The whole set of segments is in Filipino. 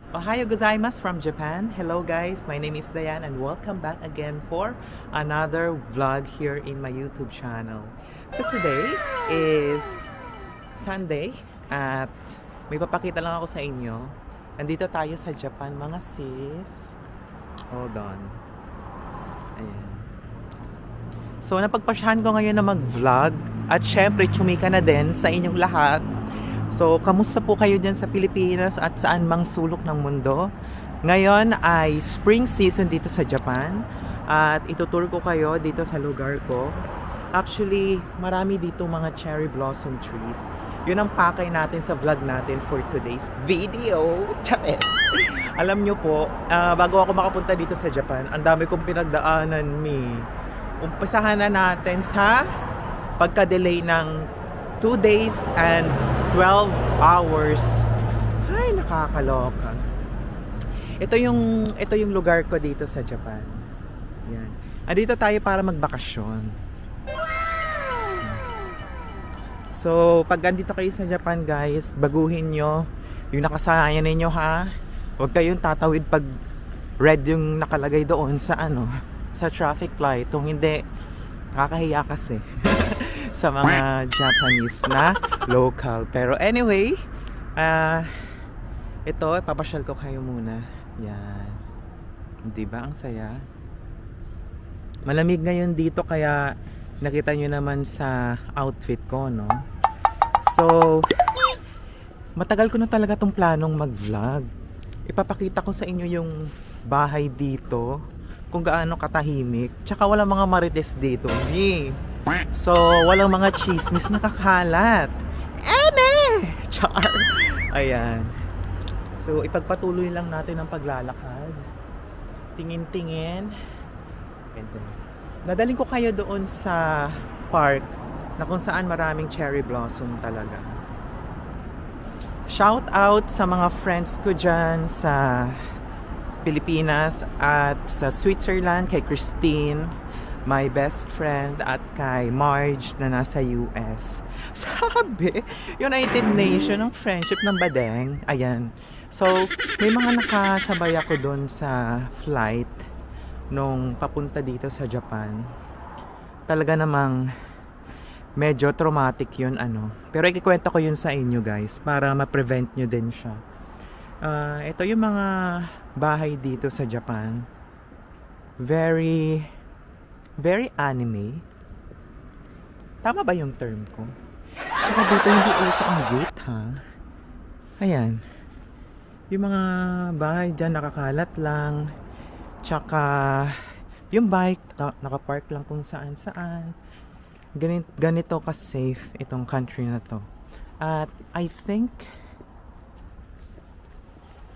Ohayo gozaimasu from Japan. Hello guys, my name is Dayan and welcome back again for another vlog here in my YouTube channel. So today is Sunday at may papakita lang ako sa inyo. Nandito tayo sa Japan mga sis. Hold on. Ayan. So napagpasyahan ko ngayon na mag-vlog at syempre chumika na din sa inyong lahat. So, kamusta po kayo dyan sa Pilipinas at saan mang sulok ng mundo? Ngayon ay spring season dito sa Japan at itutur ko kayo dito sa lugar ko. Actually, marami dito mga cherry blossom trees. Yun ang pakay natin sa vlog natin for today's video. Charis! Alam nyo po, bago ako makapunta dito sa Japan, ang dami kong pinagdaanan Umpisahan na natin sa pagka-delay ng 2 days and 12 hours. Ay, nakakaloka. Ito yung lugar ko dito sa Japan. Yan. Andito tayo para magbakasyon. So, pag andito kayo sa Japan, guys, baguhin nyo yung nakasanayan ninyo, ha? Huwag kayong tatawid pag red yung nakalagay doon sa sa traffic light. Kung hindi, nakakahiya kasi. Sa mga Japanese na local. Pero anyway, ito, papasyal ko kayo muna. Yan. Diba? Ang saya. Malamig ngayon dito kaya nakita nyo naman sa outfit ko, no? So, matagal ko na talaga tong planong mag-vlog. Ipapakita ko sa inyo yung bahay dito, kung gaano katahimik. Tsaka walang mga marites dito. So, walang mga chismis nakakalat. Char! Ayan. So, ipagpatuloy lang natin ang paglalakad. Tingin-tingin. Nadaling ko kayo doon sa park na kung saan maraming cherry blossom talaga. Shout out sa mga friends ko dyan sa Pilipinas at sa Switzerland, kay Christine, my best friend, at kay Marge na nasa US. Sabi, United Nation ng friendship ng Badeng. Ayan. So, may mga nakasabay ako doon sa flight nung papunta dito sa Japan. Talaga namang medyo traumatic yun, Pero ikikwento ko yun sa inyo, guys, para ma-prevent nyo din siya. Ito yung mga bahay dito sa Japan. Very anime. Tama ba yung term ko? Tsaka dito hindi uso ang gate, ha? Ayan. Yung mga bahay dyan nakakalat lang. Tsaka yung bike nakapark lang kung saan. Ganito ka safe itong country na to. At I think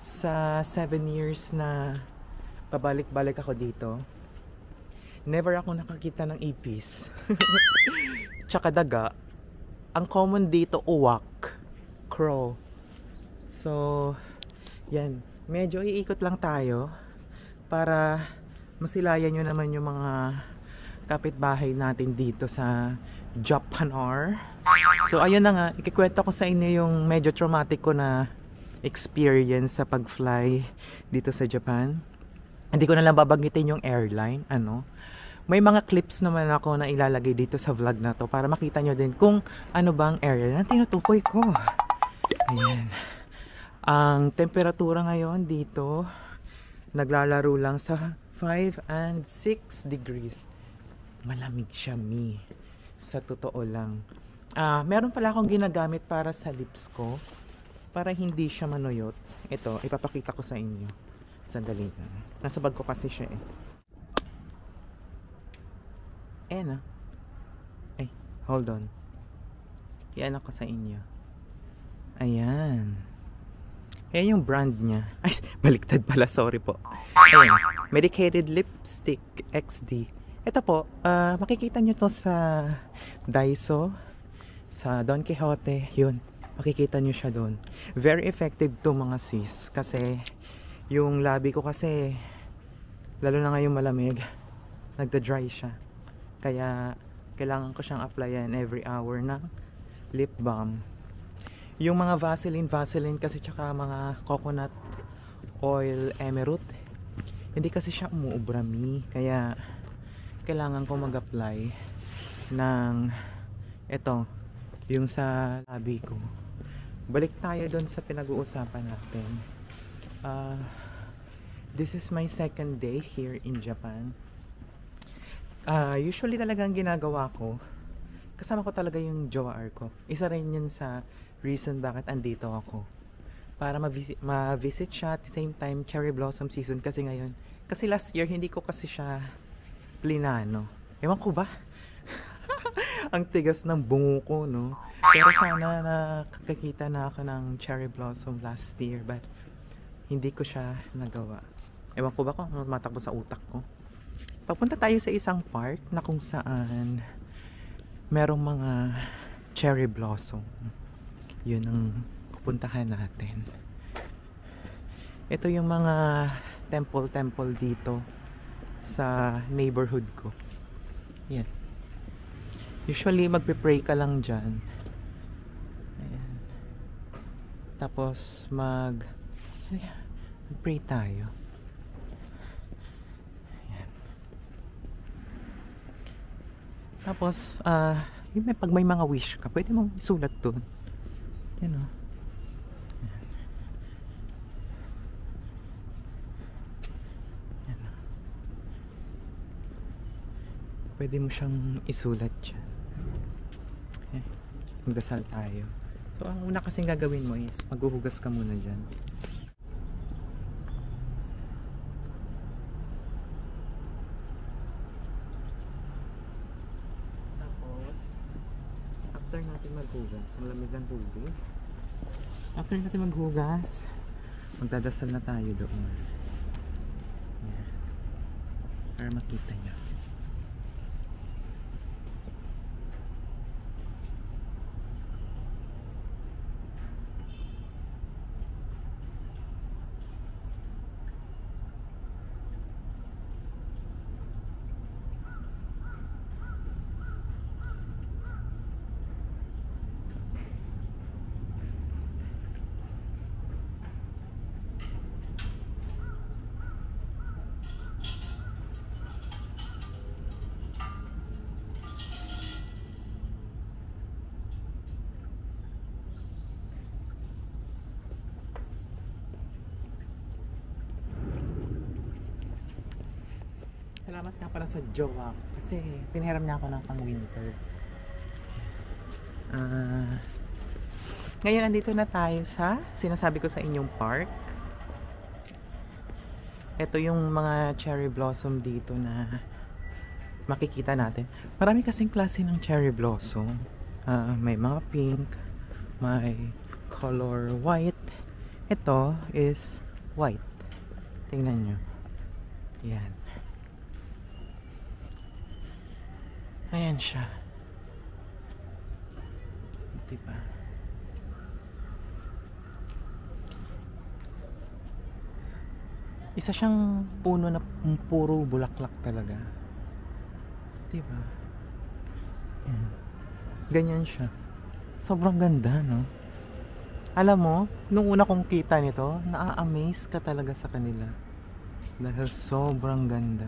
sa 7 years na pabalik-balik ako dito, never ako nakakita ng ipis. Tsaka daga. Ang common dito, uwak, crow. So, yan. Medyo iikot lang tayo para masilayan nyo naman yung mga kapitbahay natin dito sa Japan. So, ayun na nga. Ikikwento ko sa inyo yung medyo traumatic ko na experience sa pag-fly dito sa Japan. Hindi ko na lang babanggitin yung airline, May mga clips naman ako na ilalagay dito sa vlog na to para makita nyo din kung ano bang airline na tinutukoy ko. Ayan. Ang temperatura ngayon dito, naglalaro lang sa 5 and 6 degrees. Malamig siya, sa totoo lang. Meron pala akong ginagamit para sa lips ko, para hindi siya manuyot. Ito, ipapakita ko sa inyo. Sandali na. Nasa bag ko kasi siya Ayan Ay, hold on. Yan ako sa inyo. Ayan. Ayan yung brand niya. Ay, baliktad pala. Sorry po. Ayan. Medicated Lipstick XD. Ito po, makikita nyo to sa Daiso, sa Don Quixote. Yun. Makikita nyo siya doon. Very effective to mga sis. Kasi, yung labi ko kasi, lalo na ngayong malamig, nagda-dry siya. Kaya, kailangan ko siyang applyan every hour ng lip balm. Yung mga Vaseline kasi tsaka mga coconut oil emerald. Hindi kasi siya umuubrami, kaya kailangan ko mag-apply ng ito, yung sa labi ko. Balik tayo doon sa pinag-uusapan natin. This is my second day here in Japan. Usually talagang ginagawa ko, kasama ko talaga yung jowa ko. Isa rin yun sa reason bakit andito ako. Para ma-visit siya at the same time cherry blossom season kasi ngayon. Kasi last year hindi ko kasi siya plinano. Ewan ko ba? Ang tigas ng bungo ko, no? Pero sana nakakita na ako ng cherry blossom last year, but hindi ko siya nagawa. Ewan ko ba kung ano matakbo sa utak ko. Papunta tayo sa isang park na kung saan merong mga cherry blossom. Yun ang pupuntahan natin. Ito yung mga temple dito sa neighborhood ko. Yan. Usually magpe-pray ka lang dyan. Ayan. Tapos mag-pray tayo. Ayan. Tapos pag may mga wish ka, pwede mong isulat doon. Yan o. Pwede mo siyang isulat dyan. Okay. Magdasal tayo. So ang una kasing gagawin mo is maghuhugas ka muna dyan. Tapos after natin maghugas, ang lamig ng tubig. After natin maghugas, magdadasal na tayo doon. Yan. Para makita nyo. Salamat nga para sa jowa kasi pinahiram niya ako ng pang winter. Ngayon andito na tayo sa sinasabi ko sa inyong park. Ito yung mga cherry blossom dito na makikita natin. Marami kasing klase ng cherry blossom. May mga pink, may color white. Ito is white. Tingnan nyo. Yan. Ayan siya. Diba? Isa siyang puno na puro bulaklak talaga. Diba? Ayan. Ganyan siya. Sobrang ganda, no? Alam mo, nung una kong kita nito, naa-amaze ka talaga sa kanila. Dahil sobrang ganda.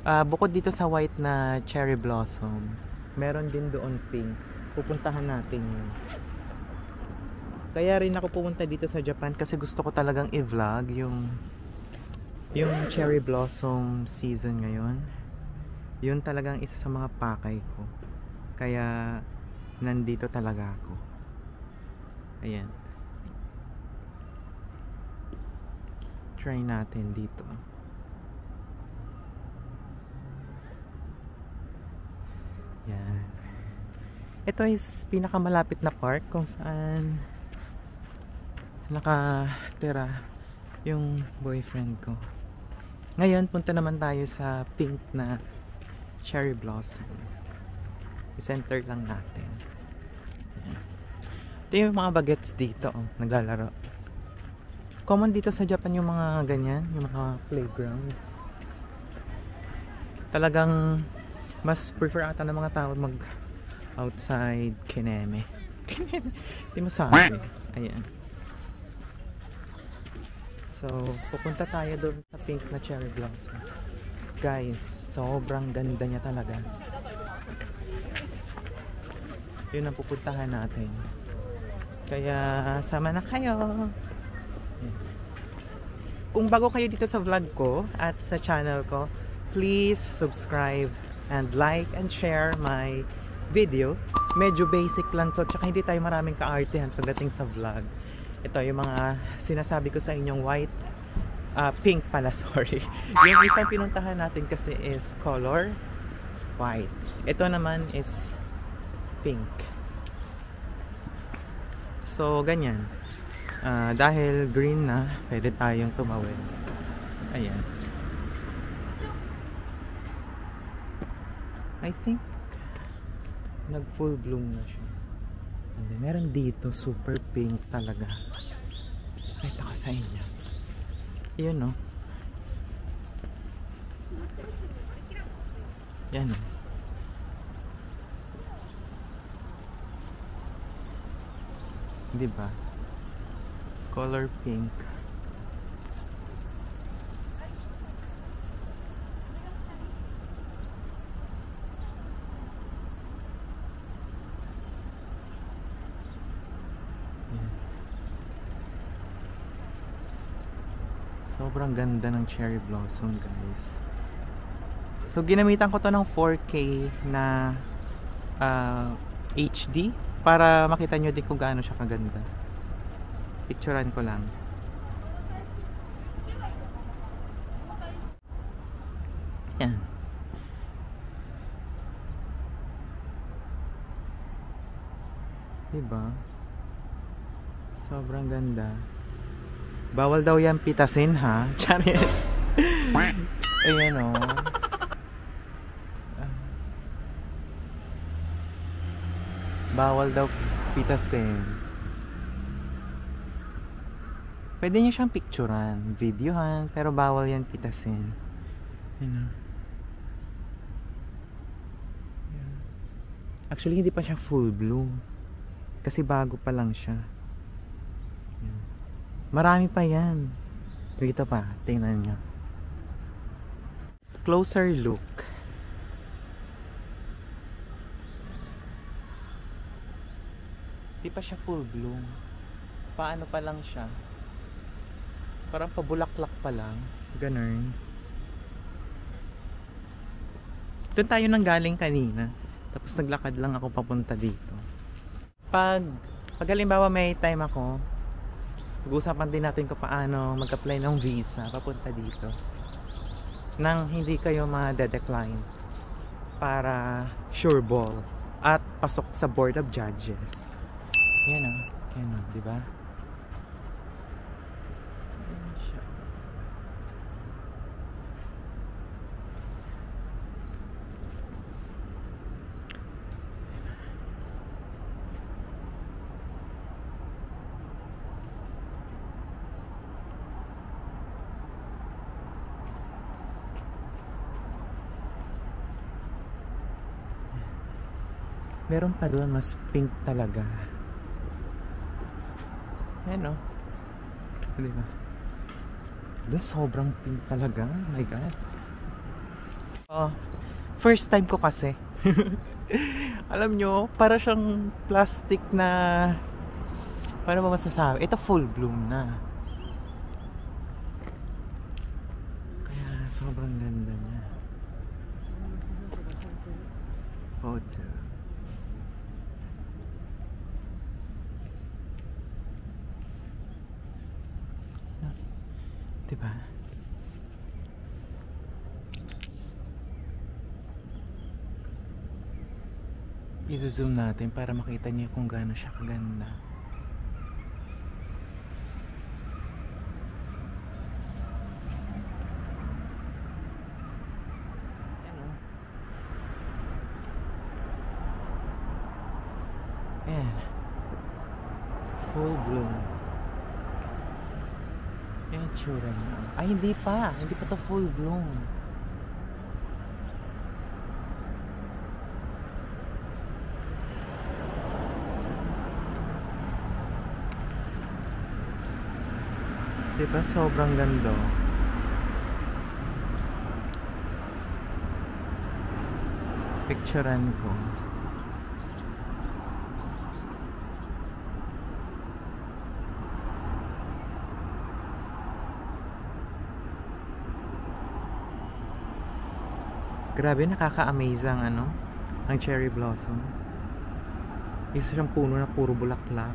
Bukod dito sa white na cherry blossom, meron din doon pink. Pupuntahan natin yun. Kaya rin ako pumunta dito sa Japan kasi gusto ko talagang i-vlog yung cherry blossom season ngayon. Yun talagang isa sa mga pakay ko. Kaya nandito talaga ako. Ayan. Try natin dito. Yan. Ito is pinakamalapit na park kung saan nakatira yung boyfriend ko. Ngayon, punta naman tayo sa pink na cherry blossom. I-center lang natin. Yan. Ito yung mga bagets dito, naglalaro. Common dito sa Japan yung mga ganyan, yung mga playground. Talagang mas prefer ata ng mga tao mag outside kineme Hindi masabi. Ayan. So, pupunta tayo doon sa pink na cherry blossom. Guys, sobrang ganda niya talaga. Yun ang pupuntahan natin. Kaya, sama na kayo. Ayan. Kung bago kayo dito sa vlog ko at sa channel ko, please subscribe and like and share my video. Medyo basic lang to, tsaka hindi tayo maraming kaartehan pagdating sa vlog. Ito yung mga sinasabi ko sa inyong pink pala, sorry. Yung isang pinuntahan natin kasi is color white. Ito naman is pink. So, ganyan. Dahil green na, pwede tayong tumawid. Ayan. I think nag full bloom na siya. And then, meron dito super pink talaga. Pakita ko sa inyo. Yun, no? Yan, no? Diba? Color pink. Sobrang ganda ng cherry blossom, guys. So, ginamitan ko to ng 4K na HD para makita nyo din kung gaano siya kaganda. Picturean ko lang. Yan. Diba? Sobrang ganda. Bawal daw yan pitasin, ha? Charis. Ayan, o. Bawal daw pitasin. Pwede niyo siyang picturean, videohan, pero bawal yan pitasin. Ayan, o. Actually, hindi pa siya full bloom. Kasi bago pa lang siya. Marami pa yan. Dito pa, tingnan nyo. Closer look. Di pa siya full bloom. Paano pa lang siya? Parang pabulaklak pa lang. Ganun. Doon tayo nang galing kanina. Tapos naglakad lang ako papunta dito. Pag halimbawa may time ako, pag-usapan din natin kung paano mag-apply ng visa papunta dito nang hindi kayo ma-decline para sure ball at pasok sa board of judges. Yan o, diba? Yan siya. Meron pa doon mas pink talaga. Ayan, o. Diba? Doon sobrang pink talaga. Oh my God. Oh, first time ko kasi. Alam nyo, para siyang plastic na, paano ba masasabi? Ito full bloom na. Kaya sobrang ganda niya. Photo. Diba? I-zoom natin para makita niyo kung gaano siya kaganda. Ayan. Full bloom. Yung tsura niya. Ay, hindi pa. Hindi pa to full bloom. Diba? Sobrang ganda. Picturean ko. Grabe, nakaka-amaze ang ang cherry blossom. Isa siyang puno na puro bulaklak.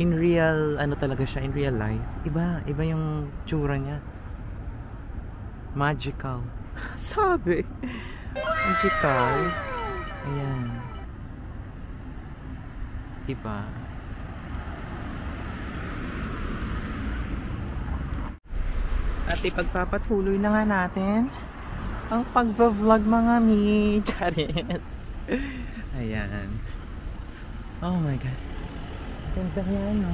In real, talaga siya, in real life. Iba yung tsura niya. Magical. Sabi. Magical. Ayan. Diba? At ipagpapatuloy na nga natin ang pag-vlog mga mi. Charis. Ayan. Oh my God. Ganda yan, no?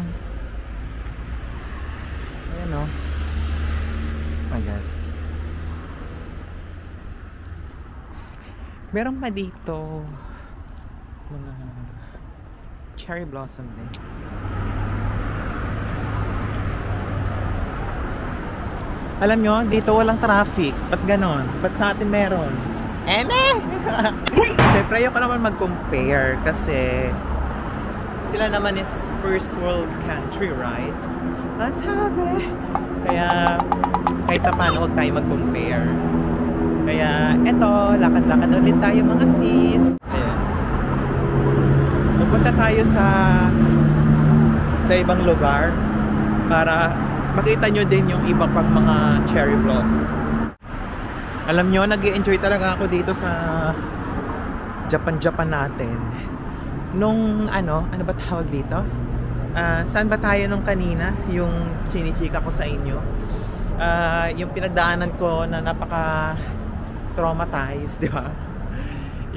Ayan, no? Oh my God. Meron pa dito mga cherry blossom din. Alam nyo, dito walang traffic. Ba't ganon? Ba't sa atin meron? Siyempre, ayoko naman mag-compare kasi sila naman is first world country, right? Ang sabi. Kaya, kahit paano huwag tayo mag-compare. Kaya, eto, lakad-lakad ulit tayo mga sis. Ayan. Pupunta tayo sa ibang lugar para makita nyo din yung iba pang mga cherry blossom. Alam nyo, nag-i-enjoy talaga ako dito sa Japan natin. Nung ano ba tawag dito? Saan ba tayo nung kanina? Yung chinichika ko sa inyo. Yung pinagdaanan ko na napaka traumatized, di ba?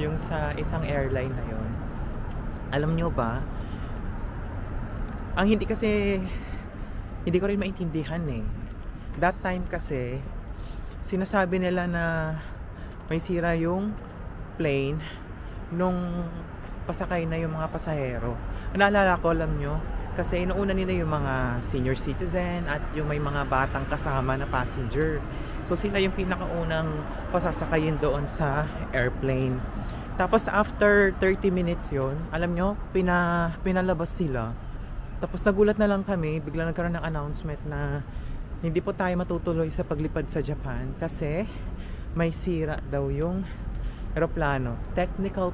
Yung sa isang airline na yun. Alam nyo ba? Ang hindi ko rin maintindihan eh. That time kasi, sinasabi nila na may sira yung plane nung pasakay na yung mga pasahero. Naalala ko, alam nyo, kasi inuuna nila yung mga senior citizen at yung may mga batang kasama na passenger. So sila yung pinakaunang pasasakayin doon sa airplane. Tapos after 30 minutes yon, alam nyo, pinalabas sila. Tapos nagulat na lang kami, bigla nagkaroon ng announcement na hindi po tayo matutuloy sa paglipad sa Japan kasi may sira daw yung eroplano. Technical